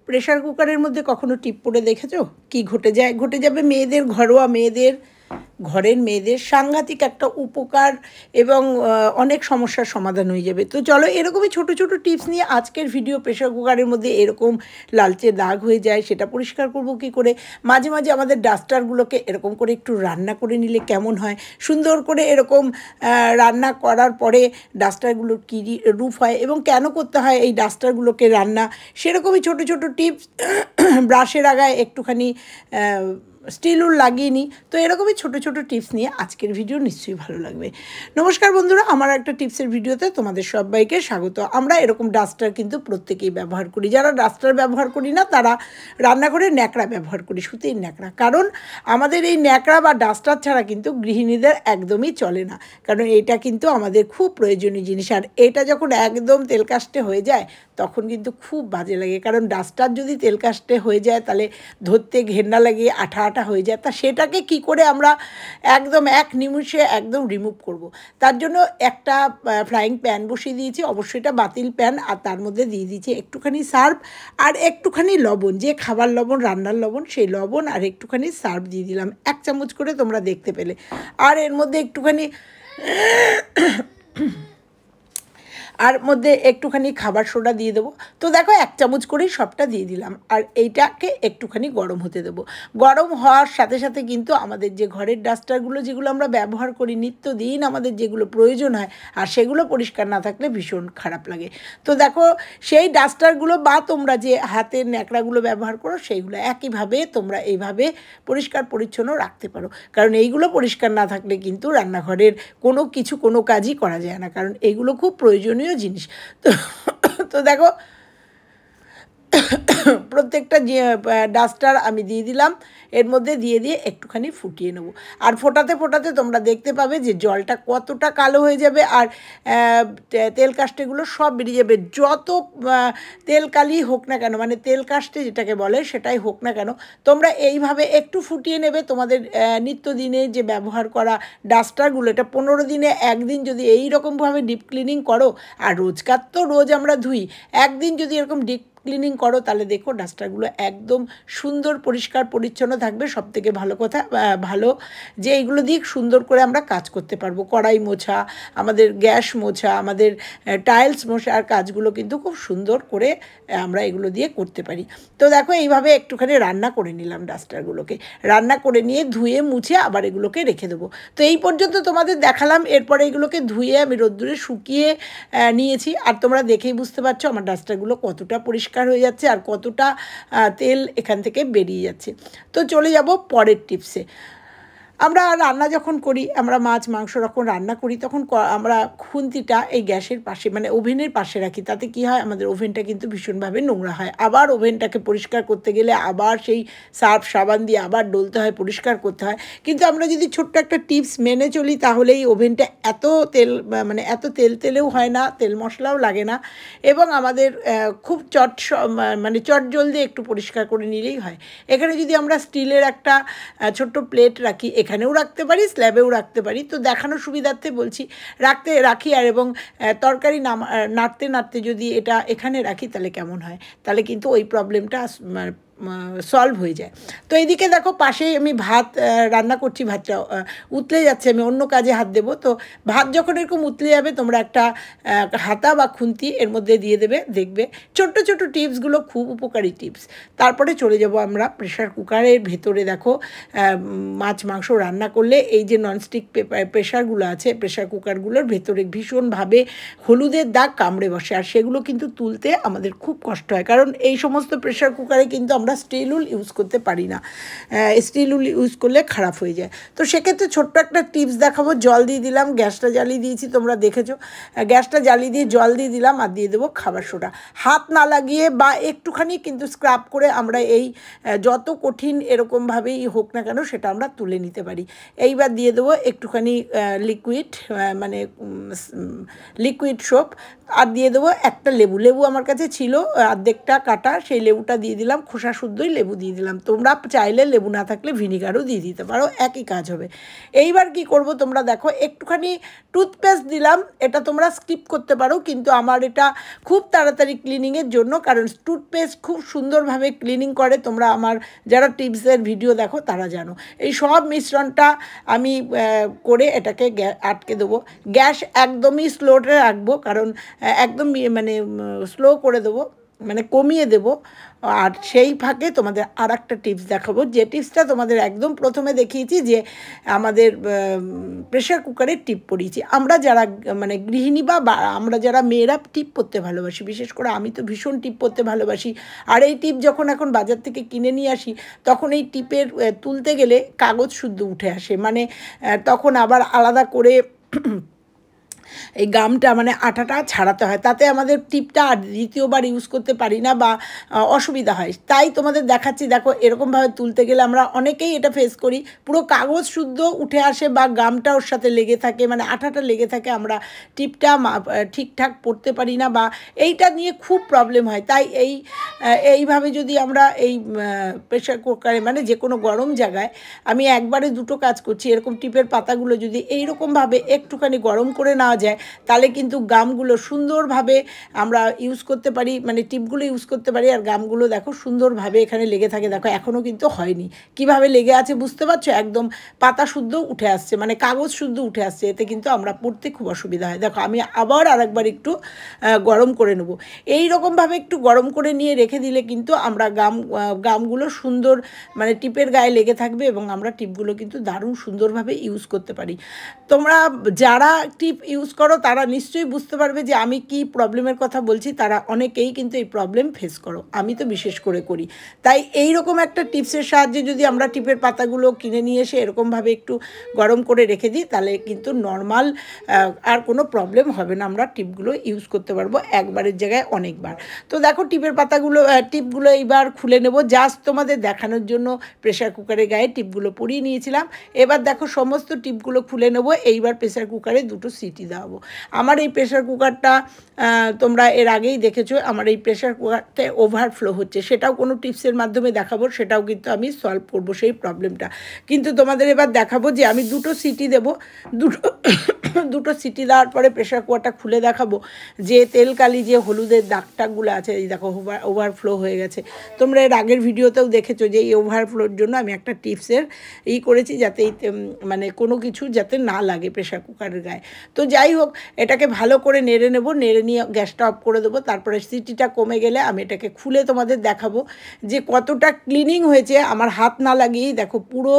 Pressure কুকারের মধ্যে কখনো টিপ পড়ে দেখেছো? কি ঘটে যায়? ঘটে যাবে মেয়েদের, ঘরোয়া মেয়েদের, ঘরের মেয়েদের সাংঘাতিক একটা উপকার এবং অনেক সমস্যার সমাধান হয়ে যাবে। তো চলো এরকমই ছোট ছোট টিপস নিয়ে আজকের ভিডিও। প্রেসার কুকারের মধ্যে এরকম লালচে দাগ হয়ে যায়, সেটা পরিষ্কার করব কী করে? মাঝে মাঝে আমাদের ডাস্টারগুলোকে এরকম করে একটু রান্না করে নিলে কেমন হয়? সুন্দর করে এরকম রান্না করার পরে ডাস্টারগুলোর কী রূপ হয় এবং কেন করতে হয় এই ডাস্টারগুলোকে রান্না, সেরকমই ছোট ছোট টিপস। ব্রাশের আগায় একটুখানি স্টিল উল লাগিয়ে নিই। তো এরকমই ছোট ছোট টিপস নিয়ে আজকের ভিডিও নিশ্চয়ই ভালো লাগবে। নমস্কার বন্ধুরা, আমার একটা টিপসের ভিডিওতে তোমাদের সবাইকে স্বাগত। আমরা এরকম ডাস্টার কিন্তু প্রত্যেকেই ব্যবহার করি। যারা ডাস্টার ব্যবহার করি না তারা রান্নাঘরে ন্যাকড়া ব্যবহার করি, সুতির ন্যাকড়া। কারণ আমাদের এই ন্যাকড়া বা ডাস্টার ছাড়া কিন্তু গৃহিণীদের একদমই চলে না, কারণ এটা কিন্তু আমাদের খুব প্রয়োজনীয় জিনিস। আর এটা যখন একদম তেলকাষ্টে হয়ে যায় তখন কিন্তু খুব বাজে লাগে, কারণ ডাস্টার যদি তেলকাষ্টে হয়ে যায় তাহলে ধরতে ঘেন্না লাগে, আঠা আঠা হয়ে যায়। তা সেটাকে কি করে আমরা একদম এক নিমিষে একদম রিমুভ করব? তার জন্য একটা ফ্রাইং প্যান বসিয়ে দিয়েছি, অবশ্যই এটা বাতিল প্যান, আর তার মধ্যে দিয়ে দিয়েছি একটুখানি সার্ফ আর একটুখানি লবণ, যে খাবার লবণ, রান্নার লবণ, সেই লবণ আর একটুখানি সার্ফ দিয়ে দিলাম 1 চামচ করে, তোমরা দেখতে পেলে। আর এর মধ্যে একটুখানি খাবার সোডা দিয়ে দেবো। তো দেখো 1 চামচ করেই সবটা দিয়ে দিলাম, আর এইটাকে একটুখানি গরম হতে দেবো। গরম হওয়ার সাথে সাথে কিন্তু আমাদের যে ঘরের ডাস্টারগুলো, যেগুলো আমরা ব্যবহার করি নিত্যদিন, আমাদের যেগুলো প্রয়োজন হয়, আর সেগুলো পরিষ্কার না থাকলে ভীষণ খারাপ লাগে। তো দেখো সেই ডাস্টারগুলো বা তোমরা যে হাতের ন্যাকড়াগুলো ব্যবহার করো সেইগুলো একইভাবে তোমরা এইভাবে পরিষ্কার পরিচ্ছন্ন রাখতে পারো, কারণ এইগুলো পরিষ্কার না থাকলে কিন্তু রান্নাঘরের কোনো কাজই করা যায় না, কারণ এইগুলো খুব প্রয়োজনীয় জিনিস। তো তো দেখো প্রত্যেকটা ডাস্টার আমি দিয়ে দিলাম, এর মধ্যে দিয়ে একটুখানি ফুটিয়ে নেব। আর ফোটাতে ফোটাতে তোমরা দেখতে পাবে যে জলটা কতটা কালো হয়ে যাবে, আর তেল কাস্টেগুলো সব বেরিয়ে যাবে। যত তেল কালি হোক না কেন, মানে তেল কাস্টে যেটাকে বলে সেটাই হোক না কেন, তোমরা এইভাবে একটু ফুটিয়ে নেবে। তোমাদের নিত্যদিনে যে ব্যবহার করা ডাস্টারগুলো, এটা 15 দিনে একদিন যদি এই রকমভাবে ডিপ ক্লিনিং করো, আর রোজকার তো রোজ আমরা ধুই, একদিন যদি এরকম ডিপ ক্লিনিং করো তাহলে দেখো ডাস্টারগুলো একদম সুন্দর পরিষ্কার পরিচ্ছন্ন থাকবে। সবথেকে ভালো কথা, ভালো যে এইগুলো দিয়ে সুন্দর করে আমরা কাজ করতে পারবো। কড়াই মোছা, আমাদের গ্যাস মোছা, আমাদের টাইলস মোছার কাজগুলো কিন্তু খুব সুন্দর করে আমরা এগুলো দিয়ে করতে পারি। তো দেখো এইভাবে একটুখানি রান্না করে নিলাম ডাস্টারগুলোকে, রান্না করে নিয়ে ধুয়ে মুছে আবার এগুলোকে রেখে দেবো। তো এই পর্যন্ত তোমাদের দেখালাম। এরপরে এগুলোকে ধুয়ে আমি রোদ্দুরে শুকিয়ে নিয়েছি, আর তোমরা দেখেই বুঝতে পারছো আমার ডাস্টারগুলো কতটা পরিষ্কার হয়ে যাচ্ছে আর কতটা তেল এখান থেকে বেরিয়ে যাচ্ছে। তো চলে যাব পরের টিপসে। আমরা রান্না যখন করি, আমরা মাছ মাংস যখন রান্না করি, তখন আমরা খুন্তিটা এই গ্যাসের পাশে, মানে ওভেনের পাশে রাখি। তাতে কি হয়, আমাদের ওভেনটা কিন্তু ভীষণভাবে নোংরা হয়। আবার ওভেনটাকে পরিষ্কার করতে গেলে আবার সেই সার্ফ সাবান দিয়ে আবার ডলতে হয়, পরিষ্কার করতে হয়। কিন্তু আমরা যদি ছোট্ট একটা টিপস মেনে চলি, তাহলে এই ওভেনটা এত তেলেও হয় না, তেল মশলাও লাগে না, এবং আমাদের খুব চট জলদি একটু পরিষ্কার করে নিলেই হয়। এখানে যদি আমরা স্টিলের একটা ছোট্ট প্লেট রাখি, এখানেও রাখতে পারি, স্ল্যাবেও রাখতে পারি। তো দেখানোর সুবিধার্থে বলছি, রাখি আর এবং তরকারি নাড়তে নাড়তে যদি এটা এখানে রাখি তাহলে কেমন হয়, তাহলে কিন্তু ওই প্রবলেমটা সলভ হয়ে যায়। তো এইদিকে দেখো পাশেই আমি ভাত রান্না করছি, ভাতটা উতলে যাচ্ছে, আমি অন্য কাজে হাত দেবো। তো ভাত যখন এরকম উতলে যাবে, তোমরা একটা হাতা বা খুন্তি এর মধ্যে দিয়ে দেবে। দেখবে ছোট্ট ছোট্ট টিপসগুলো খুব উপকারী টিপস। তারপরে চলে যাব আমরা প্রেশার কুকারের ভেতরে। দেখো মাছ মাংস রান্না করলে এই যে ননস্টিক প্রেশারগুলো আছে, প্রেশার কুকারগুলোর ভেতরে ভীষণভাবে হলুদের দাগ কামড়ে বসে, আর সেগুলো কিন্তু তুলতে আমাদের খুব কষ্ট হয়, কারণ এই সমস্ত প্রেশার কুকারে কিন্তু আমরা স্টিল উল ইউজ করতে পারি না। স্টিল উল ইউজ করলে খারাপ হয়ে যায়। তো সেক্ষেত্রে ছোট্ট একটা টিপস দেখাবো। জল দিয়ে দিলাম, গ্যাসটা জ্বালিয়ে দিয়েছি, তোমরা দেখেছো। গ্যাসটা জ্বালিয়ে দিয়ে জল দিয়ে দিলাম, আর দিয়ে দেবো খাবার সোডা। হাত না লাগিয়ে বা একটুখানি কিন্তু স্ক্রাব করে আমরা এই যত কঠিন এরকমভাবেই হোক না কেন সেটা আমরা তুলে নিতে পারি। এইবার দিয়ে দেবো একটুখানি লিকুইড সোপ, আর দিয়ে দেবো একটা লেবু। আমার কাছে ছিল অর্ধেকটা কাটা, সেই লেবুটা দিয়ে দিলাম। খোসা শুদ্ধই লেবু দিয়ে দিলাম। তোমরা চাইলে লেবু না থাকলে ভিনিগারও দিয়ে দিতে পারো, একই কাজ হবে। এইবার কি করব তোমরা দেখো, একটুখানি টুথপেস্ট দিলাম, এটা তোমরা স্কিপ করতে পারো, কিন্তু আমার এটা খুব তাড়াতাড়ি ক্লিনিংয়ের জন্য, কারণ টুথপেস্ট খুব সুন্দরভাবে ক্লিনিং করে। তোমরা আমার যারা টিপসের ভিডিও দেখো তারা জানো। এই সব মিশ্রণটা আমি করে এটাকে আটকে দেবো। গ্যাস একদমই স্লোতে রাখবো, কারণ একদম মানে স্লো করে দেবো, মানে কমিয়ে দেব। আর সেই ফাঁকে তোমাদের আর একটা টিপস দেখাবো, যে টিপসটা তোমাদের একদম প্রথমে দেখিয়েছি, যে আমাদের প্রেশার কুকারের টিপ পরিয়েছি। আমরা যারা মানে গৃহিণী বা আমরা যারা মেয়েরা টিপ পরতে ভালোবাসি, বিশেষ করে আমি তো ভীষণ টিপ পরতে ভালোবাসি। আর এই টিপ যখন এখন বাজার থেকে কিনে নিয়ে আসি, তখন এই টিপের তুলতে গেলে কাগজ শুদ্ধ উঠে আসে, মানে তখন আবার আলাদা করে এই গামটা মানে আঠাটা ছাড়াতে হয়, তাতে আমাদের টিপটা আর দ্বিতীয়বার ইউজ করতে পারি না বা অসুবিধা হয়। তাই তোমাদের দেখাচ্ছি, দেখো এরকমভাবে তুলতে গেলে আমরা অনেকেই এটা ফেস করি, পুরো কাগজ শুদ্ধ উঠে আসে বা গামটা ওর সাথে লেগে থাকে, মানে আঠাটা লেগে থাকে, আমরা টিপটা ঠিকঠাক পড়তে পারি না, বা এইটা নিয়ে খুব প্রবলেম হয়। তাই এইভাবে যদি আমরা এই প্রেশার কুকারে মানে যে কোনো গরম জায়গায়, আমি একবারে দুটো কাজ করছি, এরকম টিপের পাতাগুলো যদি এইরকমভাবে একটুখানি গরম করে নেওয়া যায়, তাহলে কিন্তু গামগুলো সুন্দরভাবে আমরা ইউজ করতে পারি, মানে টিপগুলো ইউজ করতে পারি। আর গামগুলো দেখো সুন্দরভাবে এখানে লেগে থাকে, দেখো এখনও কিন্তু হয়নি, কিভাবে লেগে আছে বুঝতে পারছো, একদম পাতা শুদ্ধ উঠে আসছে, মানে কাগজ শুদ্ধ উঠে আসছে, এতে কিন্তু আমরা পড়তে খুব অসুবিধা হয়। দেখো আমি আবার আরেকবার একটু গরম করে নেব। এই রকমভাবে একটু গরম করে নিয়ে রেখে দিলে কিন্তু আমরা গামগুলো সুন্দর মানে টিপের গায়ে লেগে থাকবে, এবং আমরা টিপগুলো কিন্তু দারুণ সুন্দরভাবে ইউজ করতে পারি। তোমরা যারা টিপ ইউজ করো তারা নিশ্চয়ই বুঝতে পারবে যে আমি কি প্রবলেমের কথা বলছি। তারা অনেকেই কিন্তু এই প্রবলেম ফেস করো, আমি তো বিশেষ করে করি। তাই এই রকম একটা টিপসের সাহায্যে যদি আমরা টিপের পাতাগুলো কিনে নিয়ে এসে এরকমভাবে একটু গরম করে রেখে দিই, তাহলে কিন্তু নর্মাল আর কোনো প্রবলেম হবে না, আমরা টিপগুলো ইউজ করতে পারবো একবারের জায়গায় অনেকবার। তো দেখো টিপগুলো এইবার খুলে নেব, জাস্ট তোমাদের দেখানোর জন্য প্রেশার কুকারের গায়ে টিপগুলো পরিয়ে নিয়েছিলাম। এবার দেখো সমস্ত টিপগুলো খুলে নেব। এইবার প্রেশার কুকারে দুটো সিটি দেওয়াবো। আমার এই প্রেশার কুকারটা তোমরা এর আগেই দেখেছো, আমার এই প্রেশার কুকারটা ওভারফ্লো হচ্ছে, সেটাও কোনো টিপসের মাধ্যমে দেখাবো, সেটাও কিন্তু আমি সলভ করবো সেই প্রবলেমটা। কিন্তু তোমাদের এবার দেখাবো যে আমি দুটো সিটি দেবো, দুটো সিটি দেওয়ার পরে প্রেশার কুকারটা খুলে দেখাবো যে তেলকালি যে হলুদের দাগটাগুলো আছে, এই দেখো ওভারফ্লো হয়ে গেছে। তোমরা এর আগের ভিডিওতেও দেখেছো যে এই ওভারফ্লোর জন্য আমি একটা টিপসের করেছি, যাতে মানে কোনো কিছু যাতে না লাগে প্রেশার কুকারের গায়ে। তো যাই হোক, এটাকে ভালো করে নেড়ে নেব, নেড়ে নিয়ে গ্যাসটা অফ করে দেবো। তারপরে সিটিটা কমে গেলে আমি এটাকে খুলে তোমাদের দেখাবো যে কতটা ক্লিনিং হয়েছে। আমার হাত না লাগিয়েই দেখো পুরো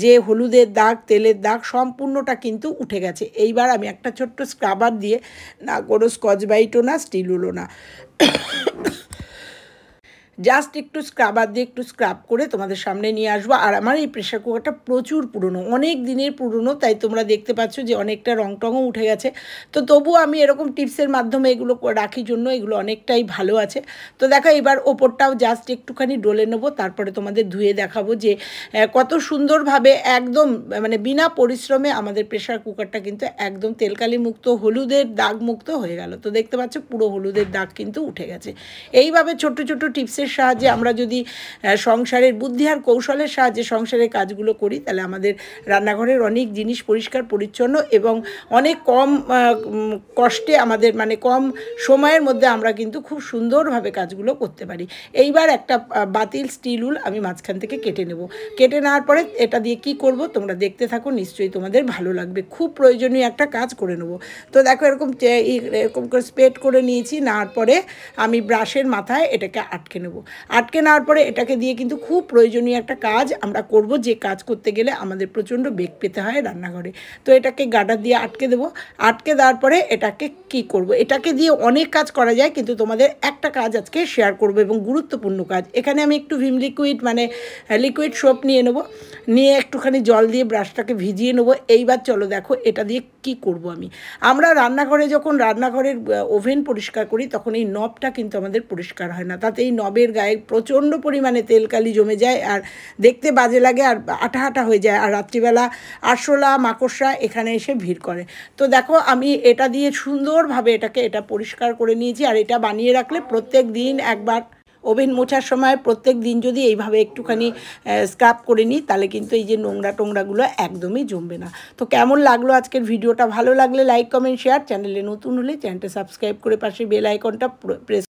যে হলুদের দাগ, তেলের দাগ সম্পূর্ণটা কিন্তু উঠে গেছে। এইবার আমি একটা ছোট্ট স্ক্রাবার দিয়ে, না কোনো স্কচ ব্রাইটও না, স্টিলও না, জাস্ট একটু স্ক্রাবার দিয়ে একটু স্ক্রাব করে তোমাদের সামনে নিয়ে আসবো। আর আমার এই প্রেশার কুকারটা প্রচুর পুরনো, অনেক দিনের পুরনো, তাই তোমরা দেখতে পাচ্ছ যে অনেকটা রং টঙও উঠে গেছে। তো তবুও আমি এরকম টিপসের মাধ্যমে এগুলো রাখি জন্য এগুলো অনেকটাই ভালো আছে। তো দেখো এবার ওপরটাও জাস্ট একটুখানি ডলে নেবো, তারপরে তোমাদের ধুয়ে দেখাবো যে কত সুন্দরভাবে একদম মানে বিনা পরিশ্রমে আমাদের প্রেশার কুকারটা কিন্তু একদম তেলকালি মুক্ত, হলুদের দাগ মুক্ত হয়ে গেল। তো দেখতে পাচ্ছ পুরো হলুদের দাগ কিন্তু উঠে গেছে। এইভাবে ছোট্ট ছোট্ট টিপসের সাহায্যে আমরা যদি সংসারের বুদ্ধি আর কৌশলের সাহায্যে সংসারের কাজগুলো করি, তাহলে আমাদের রান্নাঘরের অনেক জিনিস পরিষ্কার পরিচ্ছন্ন এবং অনেক কম কষ্টে আমাদের মানে কম সময়ের মধ্যে আমরা কিন্তু খুব সুন্দরভাবে কাজগুলো করতে পারি। এইবার একটা বাতিল স্টিল উল আমি মাঝখান থেকে কেটে নেব। কেটে নেওয়ার পরে এটা দিয়ে কি করব তোমরা দেখতে থাকো, নিশ্চয়ই তোমাদের ভালো লাগবে। খুব প্রয়োজনীয় একটা কাজ করে নেব। তো দেখো এরকম করে স্প্রেড করে নিয়েছি, নেওয়ার পরে আমি ব্রাশের মাথায় এটাকে আটকে নেব। আটকে নেওয়ার পরে এটাকে দিয়ে কিন্তু খুব প্রয়োজনীয় একটা কাজ আমরা করব, যে কাজ করতে গেলে আমাদের প্রচণ্ড বেগ পেতে হয় রান্নাঘরে। তো এটাকে গার্ডার দিয়ে আটকে দেবো। আটকে দেওয়ার পরে এটাকে কি করব, এটাকে দিয়ে অনেক কাজ করা যায়, কিন্তু তোমাদের একটা কাজ আজকে শেয়ার করব এবং গুরুত্বপূর্ণ কাজ। এখানে আমি একটু ভিম লিকুইড মানে লিকুইড সোপ নিয়ে নেব, নিয়ে একটুখানি জল দিয়ে ব্রাশটাকে ভিজিয়ে নেব। এইবার চলো দেখো এটা দিয়ে কি করব আমরা রান্নাঘরে যখন রান্নাঘরের ওভেন পরিষ্কার করি, তখন এই নবটা কিন্তু আমাদের পরিষ্কার হয় না, তাতে এই নবের গায়ে প্রচণ্ড পরিমাণে তেলকালি জমে যায় আর দেখতে বাজে লাগে আর আঠা আঠা হয়ে যায়, আর রাত্রিবেলা আরশোলা মাকড়সা এখানে এসে ভিড় করে। তো দেখো আমি এটা দিয়ে সুন্দরভাবে এটা পরিষ্কার করে নিয়েছি। আর এটা বানিয়ে রাখলে প্রত্যেক দিন একবার ওভেন মোছার সময় প্রত্যেক দিন যদি এইভাবে একটুখানি স্ক্রাব করে নিই তাহলে কিন্তু এই যে নোংরা টোংরাগুলো একদমই জমবে না। তো কেমন লাগলো আজকের ভিডিওটা? ভালো লাগলে লাইক কমেন্ট শেয়ার, চ্যানেলে নতুন হলে চ্যানেলটা সাবস্ক্রাইব করে পাশে বেল আইকনটা প্রেস